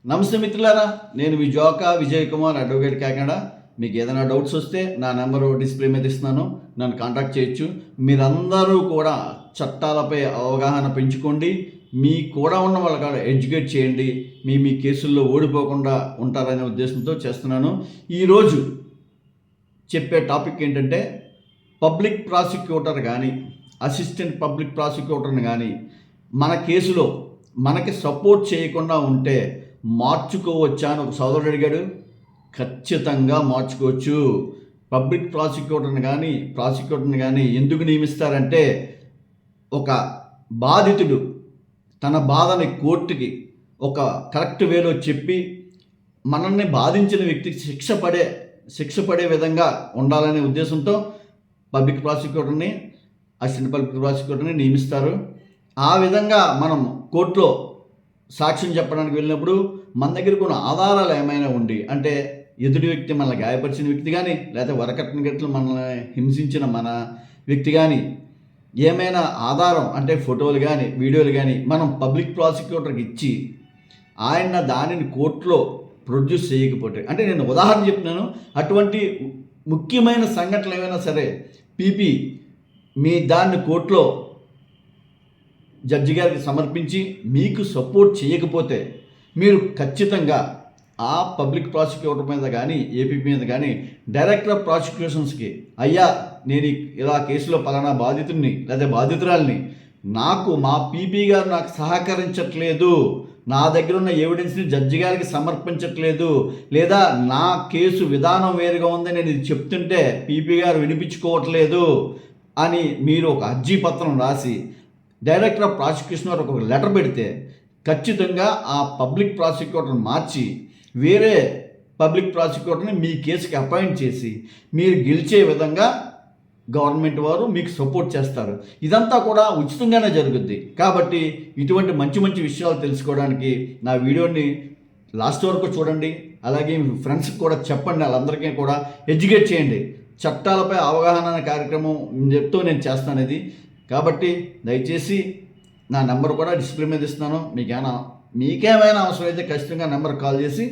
నమస్తే మిత్రులారా, నేను మీ జోకా విజయ్ కుమార్ అడ్వకేట్ కాకినాడ. మీకు ఏదైనా డౌట్స్ వస్తే నా నెంబరు డిస్ప్లే మీద ఇస్తున్నాను, నన్ను కాంటాక్ట్ చేయొచ్చు. మీరందరూ కూడా చట్టాలపై అవగాహన పెంచుకోండి, మీ కూడా ఉన్న వాళ్ళకి ఎడ్యుకేట్ చేయండి. మీ కేసుల్లో ఓడిపోకుండా ఉంటారనే ఉద్దేశంతో చేస్తున్నాను. ఈరోజు చెప్పే టాపిక్ ఏంటంటే, పబ్లిక్ ప్రాసిక్యూటర్ కానీ అసిస్టెంట్ పబ్లిక్ ప్రాసిక్యూటర్ని కానీ మన కేసులో మనకి సపోర్ట్ చేయకుండా ఉంటే మార్చుకోవచ్చా అని ఒక సోదరుడు అడిగాడు. ఖచ్చితంగా మార్చుకోవచ్చు. పబ్లిక్ ప్రాసిక్యూటర్ని కానీ ఎందుకు నియమిస్తారంటే, ఒక బాధితుడు తన బాధని కోర్టుకి ఒక కరెక్ట్ వేలో చెప్పి మనల్ని బాధించిన వ్యక్తికి శిక్ష పడే విధంగా ఉండాలనే ఉద్దేశంతో అసిస్టెంట్ పబ్లిక్ ప్రాసిక్యూటర్ని నియమిస్తారు. ఆ విధంగా మనం కోర్టులో సాక్ష్యం చెప్పడానికి వెళ్ళినప్పుడు మన దగ్గర కొన్ని ఆధారాలు ఏమైనా ఉండి, అంటే ఎదుటి వ్యక్తి మనల్ని గాయపరిచిన వ్యక్తి కానీ, లేకపోతే వరకట్న గట్లు మనల్ని హింసించిన మన వ్యక్తి కానీ, ఏమైనా ఆధారం అంటే ఫోటోలు కానీ వీడియోలు కానీ మనం పబ్లిక్ ప్రాసిక్యూటర్కి ఇచ్చి ఆయన దానిని కోర్టులో ప్రొడ్యూస్ చేయకపోతే, అంటే నేను ఉదాహరణ చెప్తున్నాను, అటువంటి ముఖ్యమైన సంఘటనలు ఏమైనా సరే పీపీ మీ దాన్ని కోర్టులో జడ్జి గారికి సమర్పించి మీకు సపోర్ట్ చేయకపోతే మీరు ఖచ్చితంగా ఆ పబ్లిక్ ప్రాసిక్యూటర్ మీద కానీ ఏపీపీ మీద కానీ డైరెక్టర్ ఆఫ్ ప్రాసిక్యూషన్స్కి, అయ్యా నేను ఇలా కేసులో పలానా బాధితుడిని లేదా బాధితురాలిని, నాకు మా పీపీ గారు నాకు సహకరించట్లేదు, నా దగ్గర ఉన్న ఎవిడెన్స్ని జడ్జి గారికి సమర్పించట్లేదు, లేదా నా కేసు విధానం వేరుగా ఉంది, నేను ఇది చెప్తుంటే పీపీ గారు వినిపించుకోవట్లేదు అని మీరు ఒక అర్జీ పత్రం రాసి డైరెక్టర్ ఆఫ్ ప్రాసిక్యూషన్ వారికి ఒక లెటర్ పెడితే ఖచ్చితంగా ఆ పబ్లిక్ ప్రాసిక్యూటర్ని మార్చి వేరే పబ్లిక్ ప్రాసిక్యూటర్ని మీ కేసుకి అపాయింట్ చేసి మీరు గెలిచే విధంగా గవర్నమెంట్ వారు మీకు సపోర్ట్ చేస్తారు. ఇదంతా కూడా ఉచితంగానే జరుగుద్ది. కాబట్టి ఇటువంటి మంచి విషయాలు తెలుసుకోవడానికి నా వీడియోని లాస్ట్ వరకు చూడండి. అలాగే మీ ఫ్రెండ్స్కి కూడా చెప్పండి, వాళ్ళందరికీ కూడా ఎడ్యుకేట్ చేయండి. చట్టాలపై అవగాహన కార్యక్రమం చెప్తూ నేను చేస్తాను ఇది. కాబట్టి దయచేసి నా నెంబర్ కూడా డిస్ప్లే మీద ఇస్తున్నాను. మీకేమైనా అవసరం అయితే ఖచ్చితంగా నెంబర్ కాల్ చేసి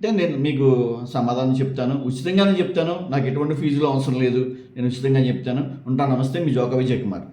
నేను మీకు సమాధానం చెప్తాను. ఉచితంగానే చెప్తాను, నాకు ఎటువంటి ఫీజులో అవసరం లేదు, నేను ఉచితంగా చెప్తాను. ఉంటాను. నమస్తే, మీ జోకా విజయ్ కుమార్.